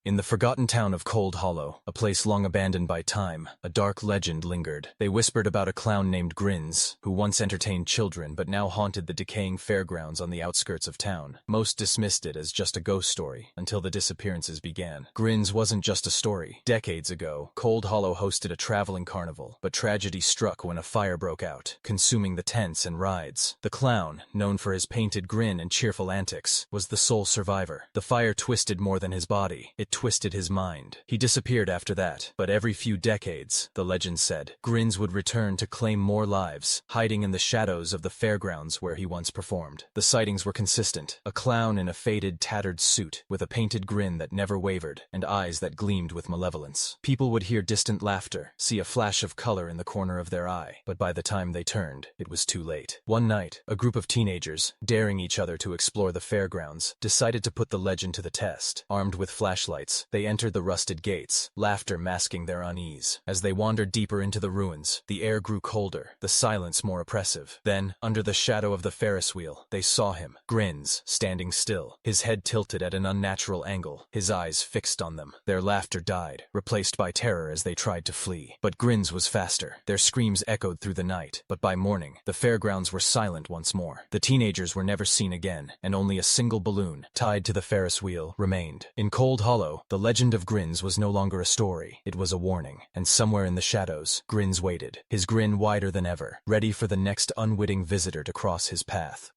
In the forgotten town of Cold Hollow, a place long abandoned by time, a dark legend lingered. They whispered about a clown named Grins, who once entertained children but now haunted the decaying fairgrounds on the outskirts of town. Most dismissed it as just a ghost story, until the disappearances began. Grins wasn't just a story. Decades ago, Cold Hollow hosted a traveling carnival, but tragedy struck when a fire broke out, consuming the tents and rides. The clown, known for his painted grin and cheerful antics, was the sole survivor. The fire twisted more than his body. It twisted his mind. He disappeared after that, but every few decades, the legend said, Grins would return to claim more lives, hiding in the shadows of the fairgrounds where he once performed. The sightings were consistent. A clown in a faded, tattered suit, with a painted grin that never wavered, and eyes that gleamed with malevolence. People would hear distant laughter, see a flash of color in the corner of their eye, but by the time they turned, it was too late. One night, a group of teenagers, daring each other to explore the fairgrounds, decided to put the legend to the test. Armed with flashlights, they entered the rusted gates, laughter masking their unease. As they wandered deeper into the ruins, the air grew colder, the silence more oppressive. Then, under the shadow of the Ferris wheel, they saw him, Grins, standing still, his head tilted at an unnatural angle, his eyes fixed on them. Their laughter died, replaced by terror as they tried to flee. But Grins was faster. Their screams echoed through the night, but by morning, the fairgrounds were silent once more. The teenagers were never seen again, and only a single balloon, tied to the Ferris wheel, remained. In Cold Hollow, the legend of Grins was no longer a story. It was a warning, and somewhere in the shadows, Grins waited, his grin wider than ever, ready for the next unwitting visitor to cross his path.